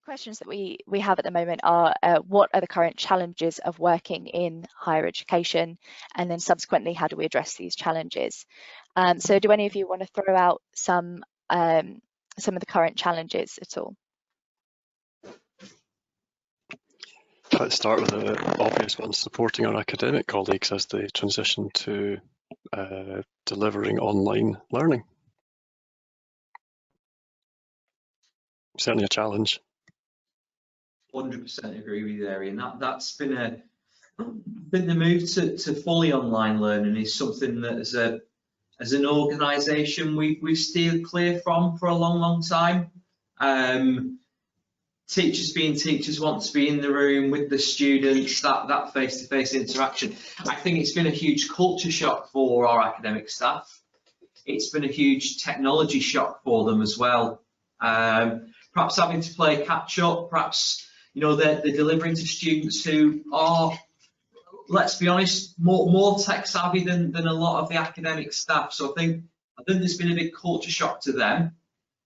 Questions that we have at the moment are what are the current challenges of working in higher education, and then subsequently how do we address these challenges. So do any of you want to throw out some of the current challenges at all? Let's start with the obvious one, supporting our academic colleagues as they transition to delivering online learning. Certainly a challenge. 100% agree with you there, Ian. That's been the move to fully online learning is something that as an organisation we've steered clear from for a long time. Teachers being teachers want to be in the room with the students, that face-to-face interaction. I think it's been a huge culture shock for our academic staff. It's been a huge technology shock for them as well. Perhaps having to play catch up, perhaps they're delivering to students who are, let's be honest, more tech savvy than a lot of the academic staff. So I think there's been a big culture shock to them,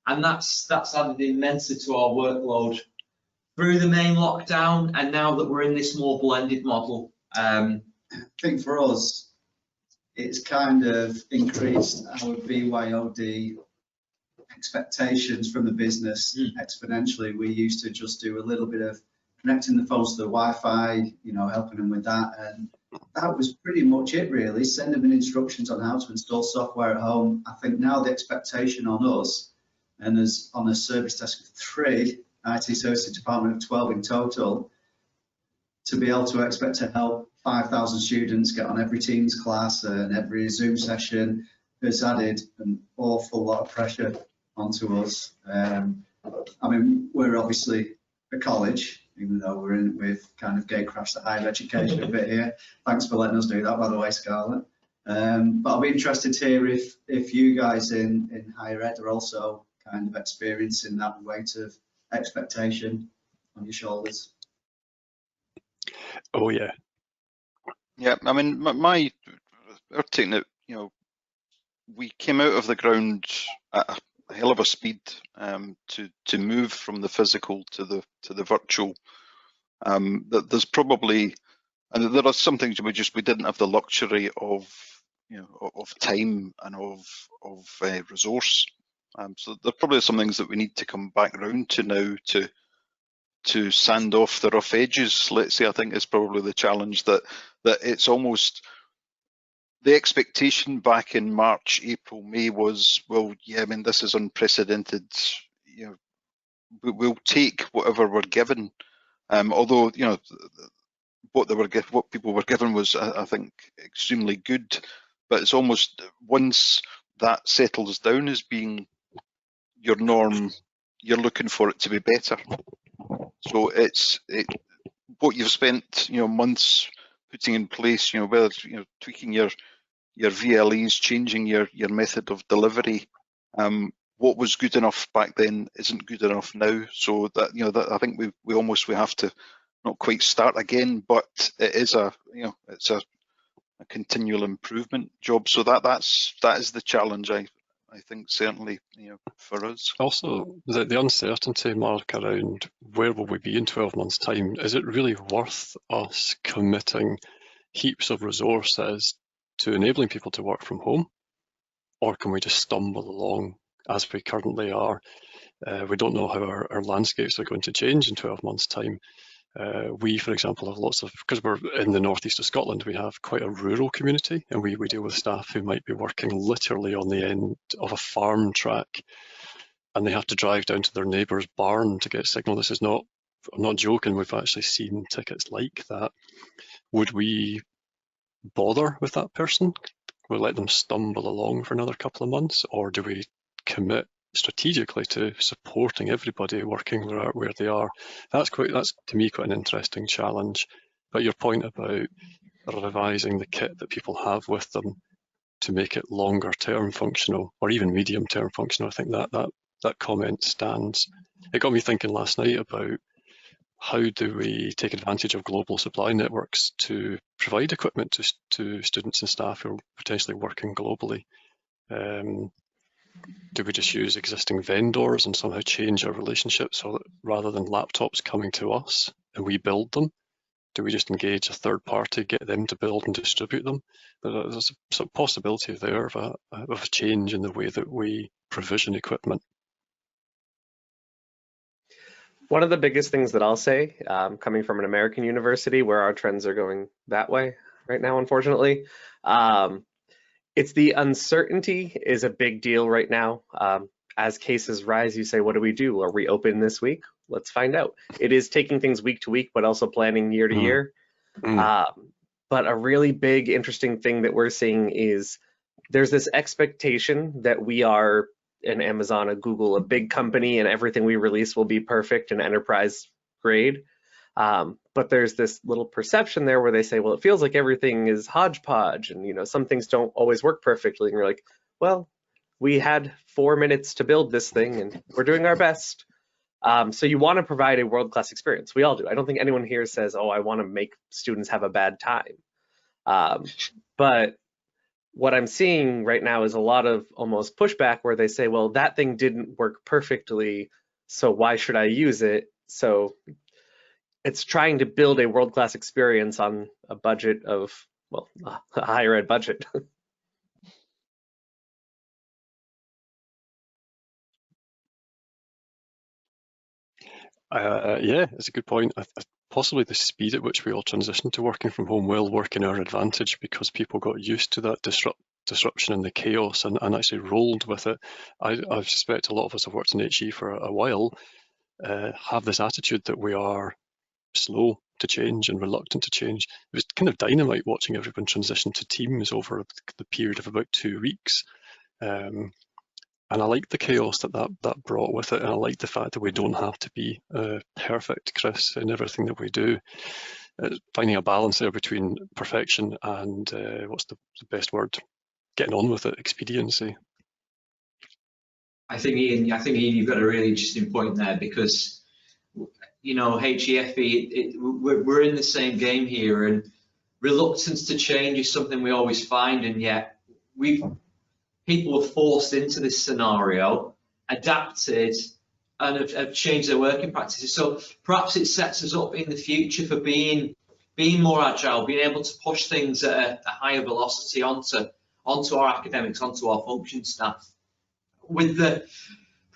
and that's added immensely to our workload through the main lockdown, and now that we're in this more blended model. I think for us, it's kind of increased our BYOD expectations from the business exponentially. We used to just do a little bit of connecting the phones to the Wi-Fi, helping them with that, and that was pretty much it really. Sending them instructions on how to install software at home. I think now the expectation on us, and as on a service desk of 3, IT services department of 12 in total, to be able to expect to help 5,000 students get on every Teams class and every Zoom session has added an awful lot of pressure onto us. I mean, we're obviously a college, even though we're in with kind of gatecrashed the higher education a bit here. Thanks for letting us do that, by the way, Scarlett. But I'll be interested to hear if you guys in higher ed are also kind of experiencing that weight of expectation on your shoulders. Oh yeah. Yeah, I mean, our taking it, we came out of the ground at a hell of a speed to move from the physical to the virtual. There's probably, and there are some things we didn't have the luxury of time and of resource. So there probably are some things that we need to come back around to now to sand off the rough edges. Let's say, I think is probably the challenge, that it's almost the expectation back in March, April, May was, well, yeah, I mean, this is unprecedented. We'll take whatever we're given. Although what people were given was, I think, extremely good. But it's almost, once that settles down as being your norm, you're looking for it to be better. So what you've spent months putting in place, whether it's tweaking your VLEs, changing your method of delivery. What was good enough back then isn't good enough now. So that that I think we have to not quite start again, but it is it's a continual improvement job. So that is the challenge, I think, certainly for us. Also, the uncertainty, Mark, around where will we be in 12 months' time? Is it really worth us committing heaps of resources to enabling people to work from home, or can we just stumble along as we currently are? We don't know how our landscapes are going to change in 12 months' time. We, for example, have lots of, because we're in the northeast of Scotland, we have quite a rural community, and we deal with staff who might be working literally on the end of a farm track, and they have to drive down to their neighbour's barn to get signal. This is not, I'm not joking, we've actually seen tickets like that. Would we bother with that person? Will we let them stumble along for another couple of months, or do we commit strategically to supporting everybody working where they are? That's to me quite an interesting challenge. But your point about revising the kit that people have with them to make it longer term functional, or even medium term functional, I think that comment stands. It got me thinking last night about how do we take advantage of global supply networks to provide equipment to students and staff who are potentially working globally. Do we just use existing vendors and somehow change our relationship so that rather than laptops coming to us and we build them, do we just engage a third party, get them to build and distribute them? There's a possibility there of a change in the way that we provision equipment. One of the biggest things that I'll say, coming from an American university where our trends are going that way right now, unfortunately, it's the uncertainty is a big deal right now. As cases rise, you say, what do we do? Are we open this week? Let's find out. It is taking things week to week, but also planning year to year. But a really big, interesting thing that we're seeing is there's this expectation that we are an Amazon, a Google, a big company, and everything we release will be perfect and enterprise grade. But there's this little perception there where they say, well, it feels like everything is hodgepodge and, you know, some things don't always work perfectly. And you're like, well, we had 4 minutes to build this thing and we're doing our best. So you want to provide a world-class experience. We all do. I don't think anyone here says, oh, I want to make students have a bad time. But what I'm seeing right now is a lot of almost pushback where they say, well, that thing didn't work perfectly, so why should I use it? So it's trying to build a world-class experience on a budget of, well, a higher ed budget. Yeah, it's a good point. Possibly the speed at which we all transitioned to working from home will work in our advantage because people got used to that disruption and the chaos and actually rolled with it. I suspect a lot of us have worked in HE for a while, have this attitude that we are slow to change and reluctant to change. It was kind of dynamite watching everyone transition to Teams over the period of about 2 weeks. And I like the chaos that brought with it, and I like the fact that we don't have to be perfect, Chris, in everything that we do. Finding a balance there between perfection and what's the best word? Getting on with it, expediency. I think Ian, you've got a really interesting point there because, you know, HEFE, we're in the same game here, and reluctance to change is something we always find, and yet people were forced into this scenario, adapted, and have changed their working practices. So perhaps it sets us up in the future for being more agile, being able to push things at a higher velocity onto our academics, onto our function staff,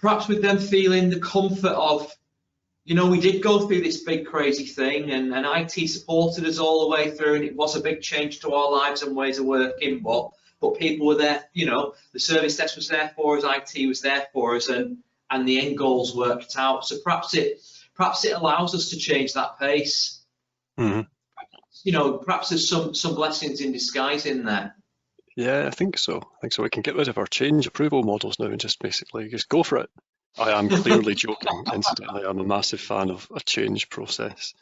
perhaps with them feeling the comfort of, you know, we did go through this big crazy thing, and IT supported us all the way through, and it was a big change to our lives and ways of working, but people were there, you know, the service desk was there for us, IT was there for us, and the end goals worked out. So perhaps it allows us to change that pace. Mm-hmm. You know, perhaps there's some blessings in disguise in there. Yeah, I think so. We can get rid of our change approval models now and just basically just go for it. I am clearly joking, incidentally. I'm a massive fan of a change process.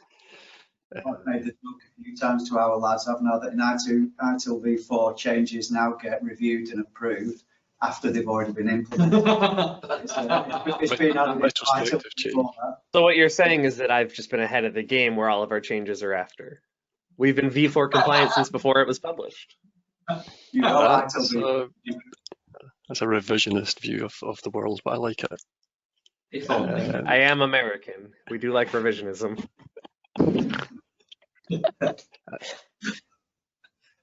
I've made the joke a few times to our lads, I've now that in ITIL v4 changes now get reviewed and approved after they've already been implemented. It's been added retrospective change. So what you're saying is that I've just been ahead of the game where all of our changes are after. We've been V4 compliant since before it was published. You know, that's a revisionist view of the world, but I like it. I am American. We do like revisionism.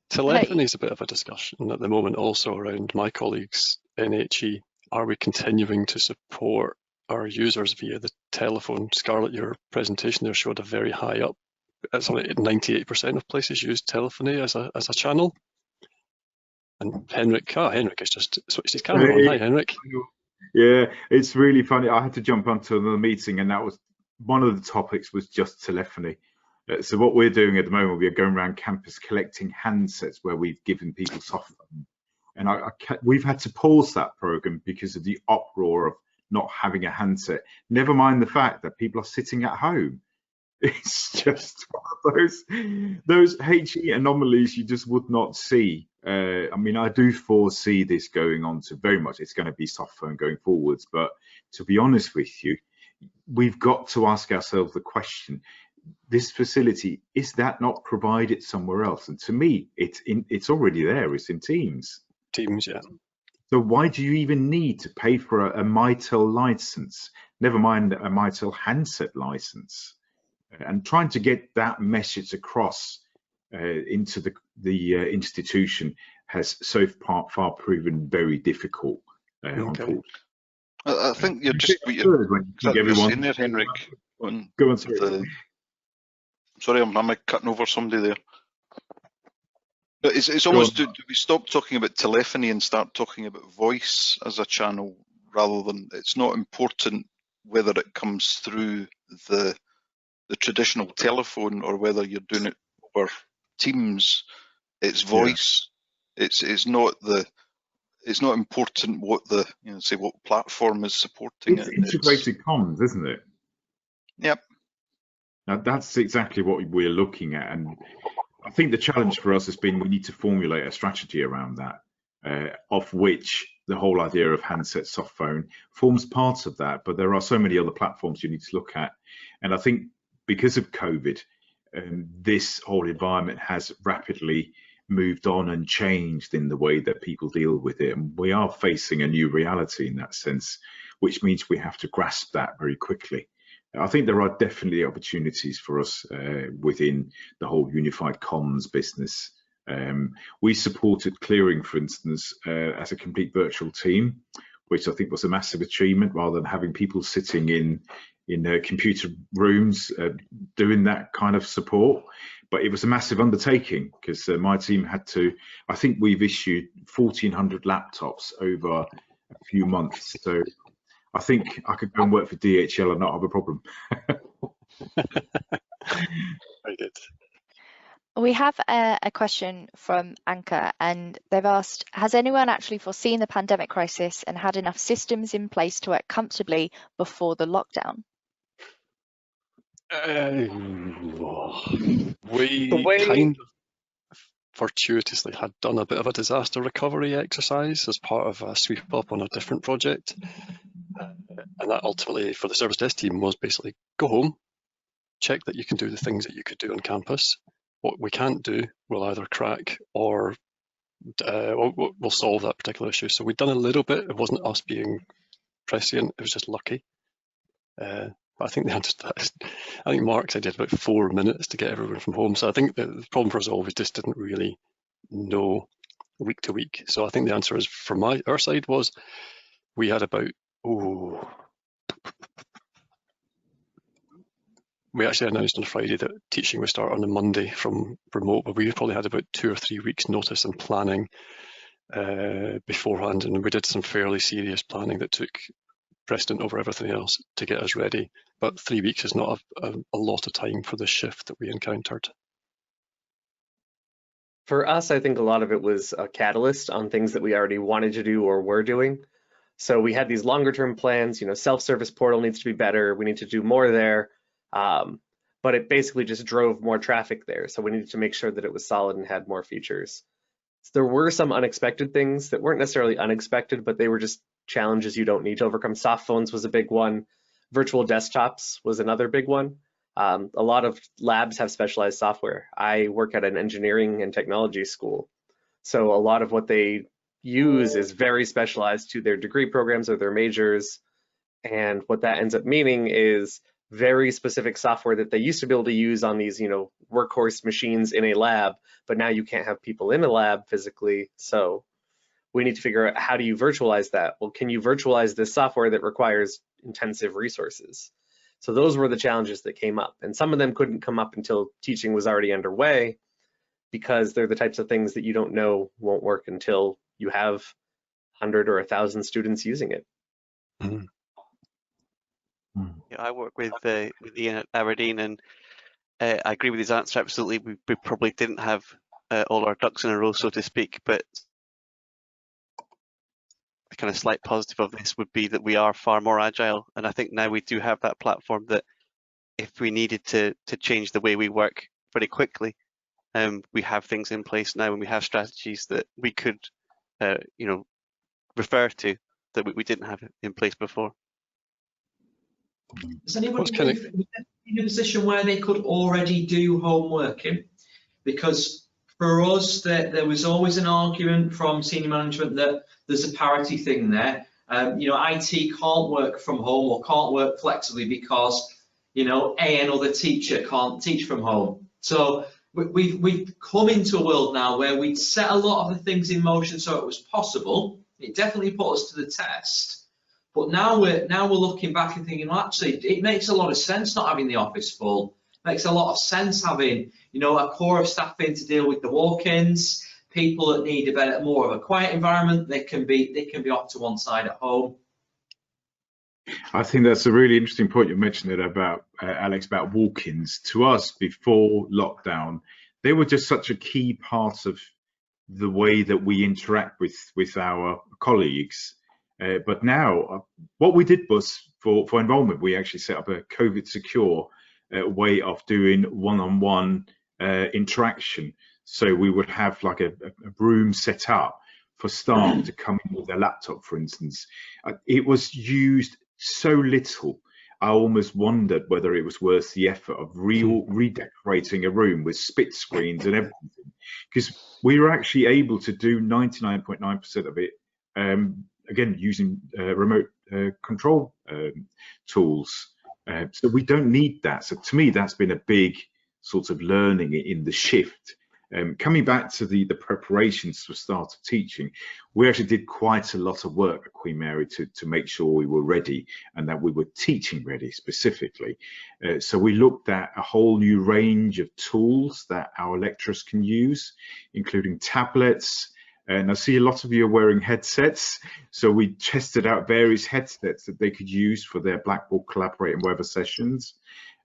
Telephony is a bit of a discussion at the moment also around my colleagues in HE. Are we continuing to support our users via the telephone? Scarlett, your presentation there showed a very high up. It's only 98% of places use telephony as a channel. And Henrik has just switched his camera on. Hi, Henrik. Yeah, it's really funny. I had to jump onto another meeting, and that was one of the topics was just telephony. So what we're doing at the moment, we are going around campus collecting handsets where we've given people soft phone. And we've had to pause that program because of the uproar of not having a handset. Never mind the fact that people are sitting at home. It's just one of those HE anomalies you just would not see. I mean, I do foresee this going on to very much, it's going to be soft phone going forwards. But to be honest with you, we've got to ask ourselves the question, this facility, is that not provided somewhere else? And to me, it's already there, it's in Teams. Teams, yeah. So why do you even need to pay for a Mitel license? Never mind a Mitel handset license. And trying to get that message across into the institution has so far proven very difficult. Okay. I think you're just everyone saying there, Henrik. Go on, sorry. Sorry, I'm cutting over somebody there. But it's almost, do we stop talking about telephony and start talking about voice as a channel, rather than, it's not important whether it comes through the traditional telephone or whether you're doing it over Teams. It's voice. Yeah. It's not important what the, say what platform is supporting it. It's integrated comms, isn't it? Yep. Now that's exactly what we're looking at, and I think the challenge for us has been we need to formulate a strategy around that, of which the whole idea of handset soft phone forms part of that. But there are so many other platforms you need to look at, and I think because of COVID, this whole environment has rapidly moved on and changed in the way that people deal with it, and we are facing a new reality in that sense, which means we have to grasp that very quickly. I think there are definitely opportunities for us within the whole unified comms business. We supported Clearing, for instance, as a complete virtual team, which I think was a massive achievement, rather than having people sitting in computer rooms doing that kind of support. But it was a massive undertaking because my team had to, I think we've issued 1,400 laptops over a few months. So I think I could go and work for DHL and not have a problem. Very good. We have a question from Anchor, and they've asked, has anyone actually foreseen the pandemic crisis and had enough systems in place to work comfortably before the lockdown? We kind of fortuitously had done a bit of a disaster recovery exercise as part of a sweep up on a different project. And that ultimately for the service desk team was basically go home, check that you can do the things that you could do on campus. What we can't do, we'll either crack or we'll solve that particular issue. So we've done a little bit. It wasn't us being prescient, it was just lucky. But I think the answer to that is, I think Mark said he had about 4 minutes to get everyone from home. So I think the problem for us all, we just didn't really know week to week. So I think the answer is, from our side, was we had about, we actually announced on Friday that teaching would start on the Monday from remote, but we probably had about 2 or 3 weeks notice and planning beforehand, and we did some fairly serious planning that took precedent over everything else to get us ready. But 3 weeks is not a lot of time for the shift that we encountered. For us, I think a lot of it was a catalyst on things that we already wanted to do or were doing. So we had these longer term plans, self-service portal needs to be better, we need to do more there. But it basically just drove more traffic there. So we needed to make sure that it was solid and had more features. So there were some unexpected things that weren't necessarily unexpected, but they were just challenges you don't need to overcome. Soft phones was a big one. Virtual desktops was another big one. A lot of labs have specialized software. I work at an engineering and technology school. So a lot of what they use is very specialized to their degree programs or their majors. And what that ends up meaning is very specific software that they used to be able to use on these, workhorse machines in a lab, but now you can't have people in a lab physically. So we need to figure out, how do you virtualize that? Well, can you virtualize this software that requires intensive resources? So those were the challenges that came up, and some of them couldn't come up until teaching was already underway, because they're the types of things that you don't know won't work until you have 100 or 1,000 students using it. Mm-hmm. Yeah, I work with Ian at Aberdeen, and I agree with his answer. Absolutely, we probably didn't have all our ducks in a row, so to speak. But the kind of slight positive of this would be that we are far more agile, and I think now we do have that platform that, if we needed to change the way we work very quickly, we have things in place now, and we have strategies that we could, refer to that we didn't have in place before. Has anybody been in a position where they could already do home working? Because for us, there was always an argument from senior management that there's a parity thing there. You know, IT can't work from home or can't work flexibly because, you know, another teacher can't teach from home. So we've come into a world now where we'd set a lot of the things in motion so it was possible. It definitely put us to the test. But now we're looking back and thinking, well, actually, it makes a lot of sense not having the office full. It makes a lot of sense having, you know, a core of staff in to deal with the walk-ins. People that need a better, more of a quiet environment, they can be off to one side at home. I think that's a really interesting point you mentioned it about, Alex, about walk-ins. To us, before lockdown, they were just such a key part of the way that we interact with our colleagues. But now, what we did was, for enrollment, we actually set up a COVID secure way of doing one-on-one interaction. So we would have like a room set up for staff to come in with their laptop, for instance. It was used so little, I almost wondered whether it was worth the effort of redecorating a room with split screens and everything, because we were actually able to do 99.9% of it, again, using remote control tools. So we don't need that. So to me, that's been a big sort of learning in the shift. Coming back to the preparations for start of teaching, we actually did quite a lot of work at Queen Mary to make sure we were ready and that we were teaching ready specifically. So we looked at a whole new range of tools that our lecturers can use, including tablets. And I see a lot of you are wearing headsets. So we tested out various headsets that they could use for their Blackboard Collaborate and Weber sessions.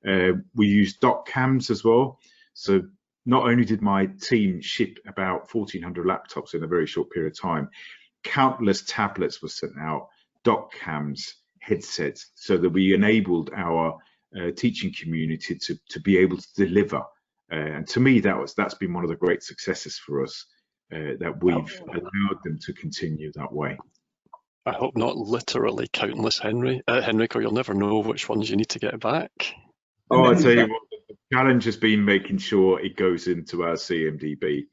We used doc cams as well. So not only did my team ship about 1,400 laptops in a very short period of time, countless tablets were sent out, doc cams, headsets, so that we enabled our teaching community to be able to deliver. And to me, that's been one of the great successes for us, that we've allowed them to continue that way. I hope not literally countless, Henrik, or you'll never know which ones you need to get back. Oh, I tell you what, the challenge has been making sure it goes into our CMDB.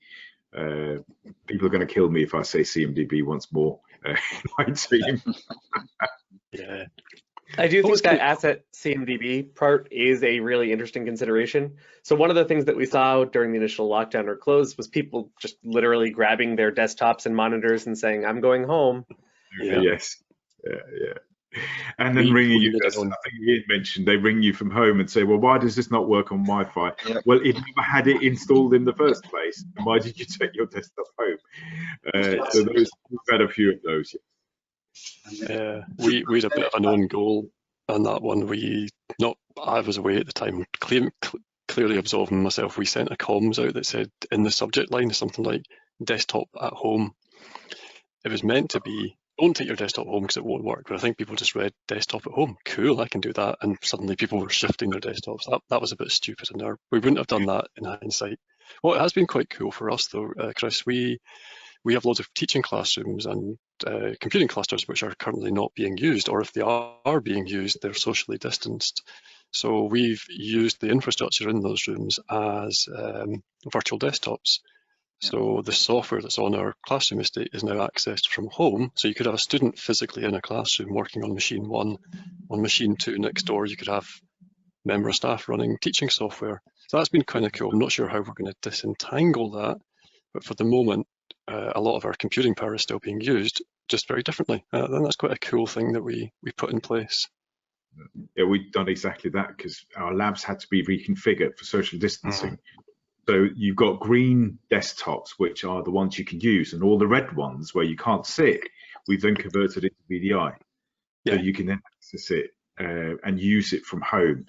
People are going to kill me if I say CMDB once more in my team. Yeah. I do think that asset CMDB part is a really interesting consideration. So one of the things that we saw during the initial lockdown or close was people just literally grabbing their desktops and monitors and saying, I'm going home. Yeah. Yes. Yeah. And then ringing you, I think you mentioned they ring you from home and say, well, why does this not work on Wi-Fi? Yep. Well, it never had it installed in the first place. Why did you take your desktop home? So we've had a few of those. Yeah, we had a bit of an own goal on that one. I was away at the time, clearly absolving myself. We sent a comms out that said in the subject line something like desktop at home. It was meant to be, don't take your desktop home because it won't work. But I think people just read desktop at home. Cool, I can do that. And suddenly people were shifting their desktops. That was a bit stupid in there. We wouldn't have done that in hindsight. Well, it has been quite cool for us though, Chris. We have loads of teaching classrooms and computing clusters which are currently not being used, or if they are being used, they're socially distanced. So we've used the infrastructure in those rooms as virtual desktops. So the software that's on our classroom estate is now accessed from home. So you could have a student physically in a classroom working on machine 1, on machine 2 next door. You could have member of staff running teaching software. So that's been kind of cool. I'm not sure how we're going to disentangle that, but for the moment, a lot of our computing power is still being used, just very differently. And that's quite a cool thing that we put in place. Yeah, we've done exactly that because our labs had to be reconfigured for social distancing. So you've got green desktops, which are the ones you can use, and all the red ones where you can't sit, we've then converted it to VDI. So you can then access it and use it from home.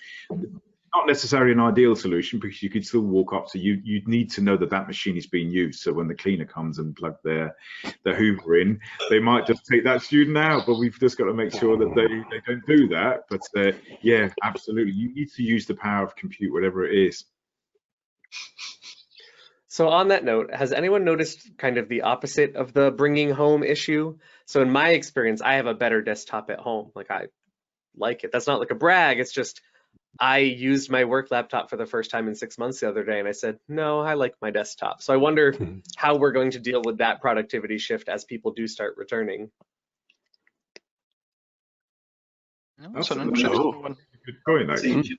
Not necessarily an ideal solution because you could still walk up to you'd need to know that machine is being used. So when the cleaner comes and plug their Hoover in, they might just take that student out, but we've just got to make sure that they don't do that. But yeah, absolutely. You need to use the power of compute, whatever it is. So on that note, has anyone noticed kind of the opposite of the bringing home issue? So in my experience, I have a better desktop at home. Like I like it. That's not like a brag. It's just I used my work laptop for the first time in 6 months the other day, and I said, no, I like my desktop. So I wonder how we're going to deal with that productivity shift as people do start returning. That's an interesting one. Good point, actually.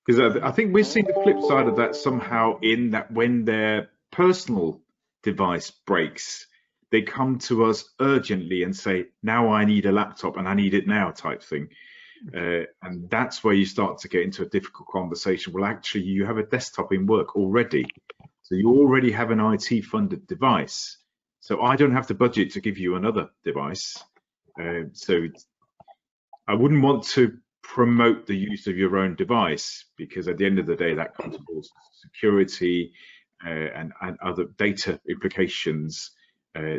Because I think we're seeing the flip side of that somehow, in that when their personal device breaks, they come to us urgently and say, now I need a laptop and I need it now, type thing. And that's where you start to get into a difficult conversation. Well, actually, you have a desktop in work already. So you already have an IT funded device. So I don't have the budget to give you another device. So I wouldn't want to promote the use of your own device, because at the end of the day, that comes with security and other data implications.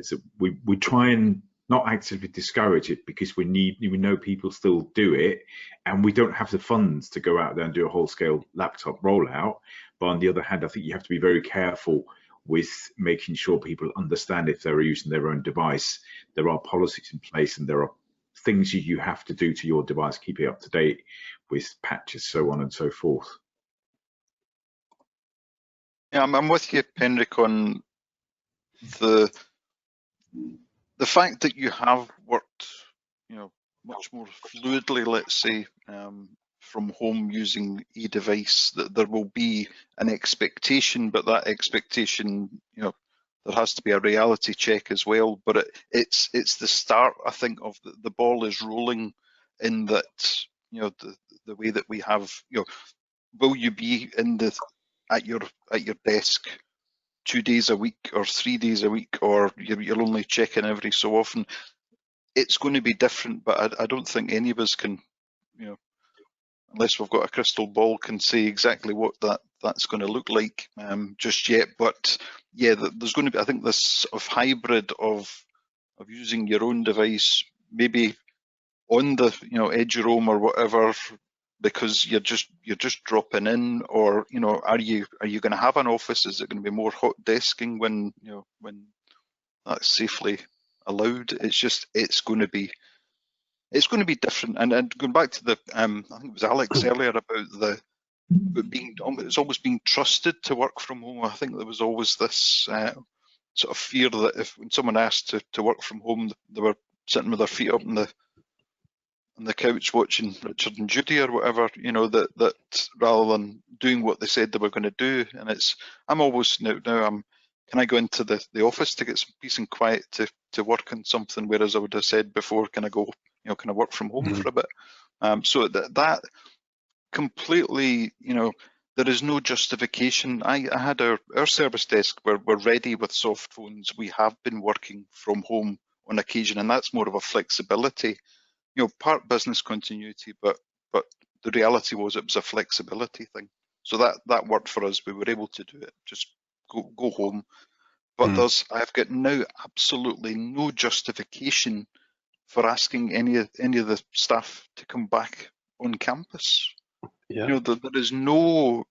So we try and not actively discourage it, because we know people still do it, and we don't have the funds to go out there and do a whole scale laptop rollout. But on the other hand, I think you have to be very careful with making sure people understand if they're using their own device, there are policies in place and there are things you have to do to your device, keep it up to date with patches, so on and so forth. Yeah, I'm with you, Henrik, on the fact that you have worked, much more fluidly, let's say, from home using a device. That there will be an expectation, but that expectation, there has to be a reality check as well. But it's the start, I think, of the ball is rolling, in that, the way that we have, will you be at your desk 2 days a week or 3 days a week, or you'll only check in every so often? It's going to be different, but I don't think any of us can, unless we've got a crystal ball, can say exactly what that's going to look like just yet. But yeah, there's going to be, I think, this sort of hybrid of using your own device, maybe on the EduRoam or whatever, because you're just dropping in, or are you going to have an office? Is it going to be more hot desking when that's safely allowed? It's going to be different. And going back to the I think it was Alex earlier about it's always being trusted to work from home. I think there was always this sort of fear that when someone asked to work from home, they were sitting with their feet up on the couch watching Richard and Judy or whatever, that rather than doing what they said they were going to do. And I'm always now can I go into the office to get some peace and quiet to work on something, whereas I would have said before, can I go, can I work from home for a bit? So that completely, there is no justification. I had our service desk, we're ready with soft phones. We have been working from home on occasion, and that's more of a flexibility, part business continuity, but the reality was it was a flexibility thing. So that worked for us. We were able to do it, just go home. But I've got now absolutely no justification for asking any of the staff to come back on campus. Yeah. There is no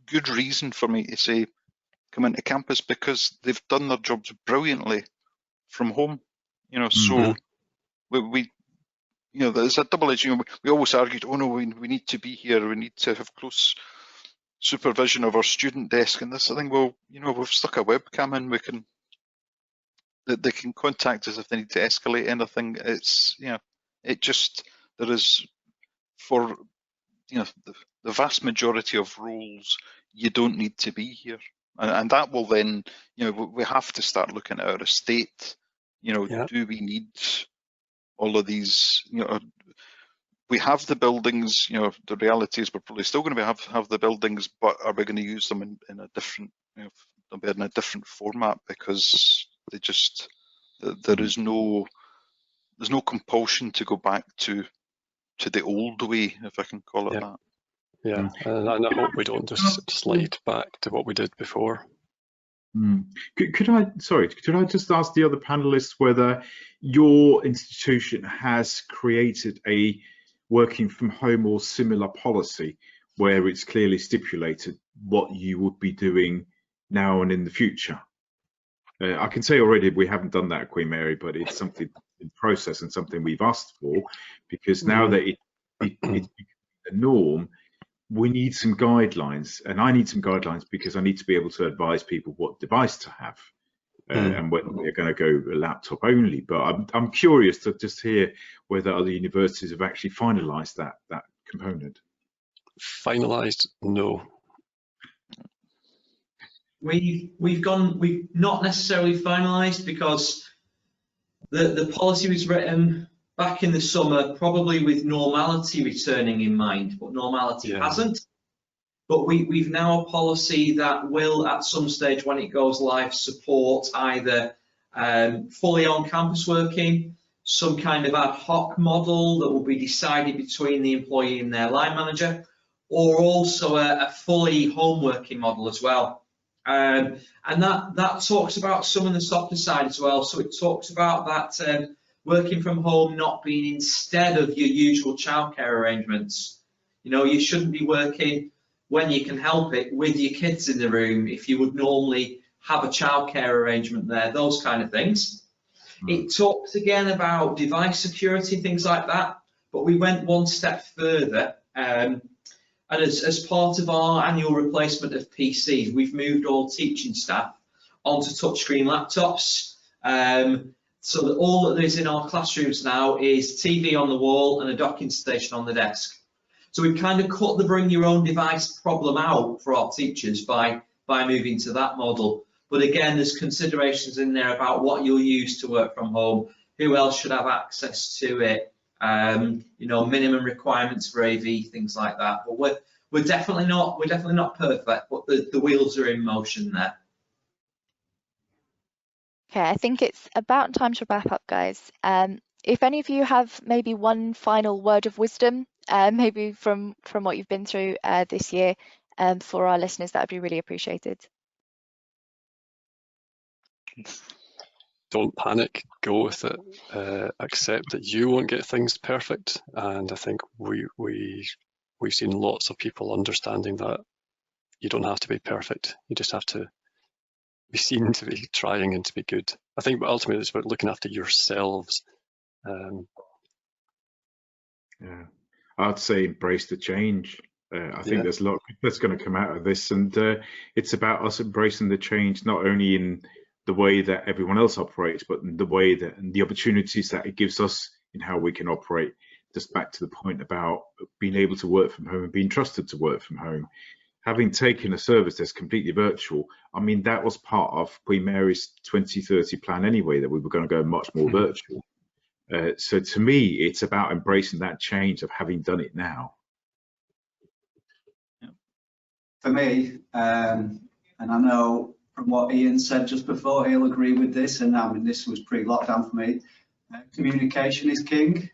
good reason for me to say come into campus, because they've done their jobs brilliantly from home. So we there's a double edge. We always argued, oh no, we need to be here, we need to have close supervision of our student desk and this. I think, well, we've stuck a webcam in, they can contact us if they need to escalate anything. It's there is, for the vast majority of roles, you don't need to be here, and that will then, we have to start looking at our estate. Do we need all of these? We have the buildings. The reality is we're probably still going to have the buildings, but are we going to use them in a different? They'll be in a different format, because they just there's no compulsion to go back to the old way, if I can call it that. Yeah, and I hope we don't just slide back to what we did before. Could I just ask the other panelists whether your institution has created a working from home or similar policy where it's clearly stipulated what you would be doing now and in the future? I can say already we haven't done that at Queen Mary, but it's something in process and something we've asked for, because now that it's the norm. We need some guidelines, and I need some guidelines because I need to be able to advise people what device to have. And whether they're going to go laptop only. But I'm curious to just hear whether other universities have actually finalised that component. Finalised? No. We've not necessarily finalised, because the policy was written back in the summer, probably with normality returning in mind, but normality hasn't. But we've now a policy that will, at some stage when it goes live, support either fully on campus working, some kind of ad hoc model that will be decided between the employee and their line manager, or also a fully home working model as well. And that talks about some of the softer side as well. So it talks about that working from home not being instead of your usual childcare arrangements. You know, you shouldn't be working when you can help it with your kids in the room if you would normally have a childcare arrangement there, those kind of things. It talks again about device security, things like that, but we went one step further. And as part of our annual replacement of PCs, we've moved all teaching staff onto touchscreen laptops. So that all that is in our classrooms now is TV on the wall and a docking station on the desk. So we've kind of cut the bring your own device problem out for our teachers by moving to that model. But again, there's considerations in there about what you'll use to work from home, who else should have access to it, you know, minimum requirements for AV, things like that. But we're definitely not perfect, but the wheels are in motion there. Okay, I think it's about time to wrap up, guys. If any of you have maybe one final word of wisdom, maybe from what you've been through this year, for our listeners, that would be really appreciated. Don't panic, go with it. Accept that you won't get things perfect, and I think we've seen lots of people understanding that you don't have to be perfect. You just have to be seen to be trying and to be good. I think ultimately it's about looking after yourselves. Yeah, I'd say embrace the change. I think there's a lot that's going to come out of this, and it's about us embracing the change, not only in the way that everyone else operates, but in the way that and the opportunities that it gives us in how we can operate. Just back to the point about being able to work from home and being trusted to work from home. Having taken a service that's completely virtual, I mean, that was part of Queen Mary's 2030 plan anyway, that we were going to go much more virtual. So to me, it's about embracing that change of having done it now. For me, and I know from what Ian said just before, he'll agree with this, and I mean, this was pre-lockdown for me. Communication is king.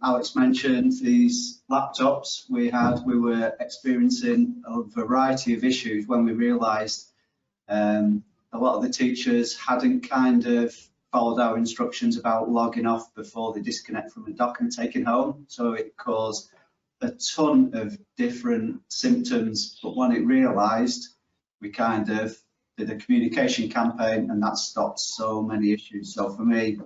Alex mentioned these laptops we were experiencing a variety of issues when we realised a lot of the teachers hadn't kind of followed our instructions about logging off before they disconnect from the dock and taking home. So it caused a ton of different symptoms, but when it realised, we kind of did a communication campaign, and that stopped so many issues. So for me,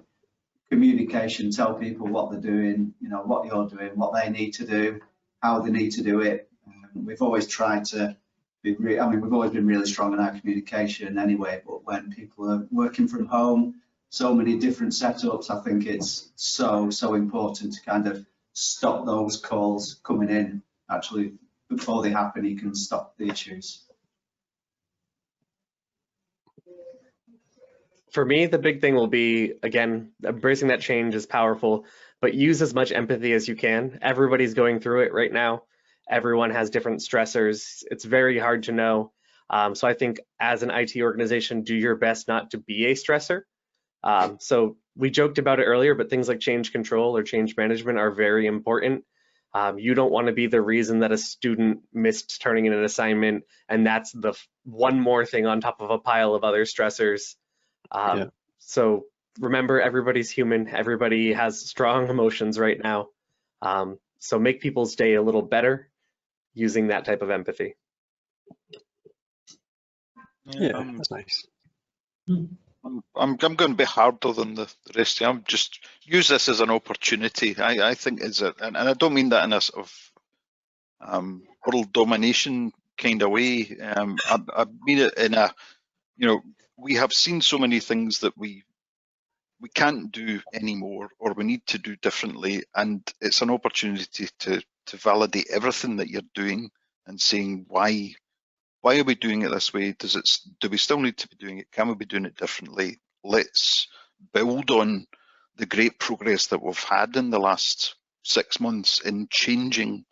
communication, tell people what they're doing, you know, what you're doing, what they need to do, how they need to do it. We've always tried to be, we've always been really strong in our communication anyway, but when people are working from home, so many different setups, I think it's so important to kind of stop those calls coming in. Actually, before they happen, you can stop the issues. For me, the big thing will be, again, embracing that change is powerful, but use as much empathy as you can. Everybody's going through it right now. Everyone has different stressors. It's very hard to know. So I think as an IT organization, do your best not to be a stressor. So we joked about it earlier, but things like change control or change management are very important. You don't want to be the reason that a student missed turning in an assignment, and that's the one more thing on top of a pile of other stressors. So remember, everybody's human. Everybody has strong emotions right now. So make people's day a little better using that type of empathy. Yeah, that's nice. I'm going to be harder than the rest of you. I'm just use this as an opportunity. I think is it, and I don't mean that in a sort of world domination kind of way. I mean it in a, we have seen so many things that we can't do anymore, or we need to do differently, and it's an opportunity to validate everything that you're doing and saying why are we doing it this way? Do we still need to be doing it? Can we be doing it differently? Let's build on the great progress that we've had in the last 6 months in changing,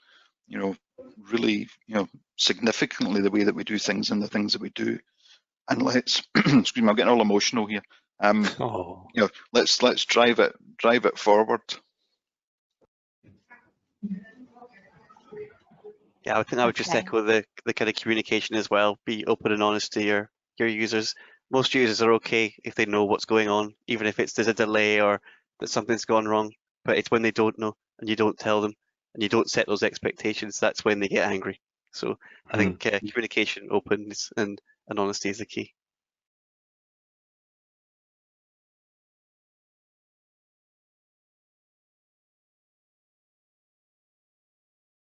really, significantly the way that we do things and the things that we do. And let's, excuse me, I'm getting all emotional here. Let's drive it forward. Yeah, I think I would just echo the kind of communication as well. Be open and honest to your users. Most users are okay if they know what's going on, even if there's a delay or that something's gone wrong. But it's when they don't know and you don't tell them and you don't set those expectations, that's when they get angry. So I think communication, openness and honesty is the key.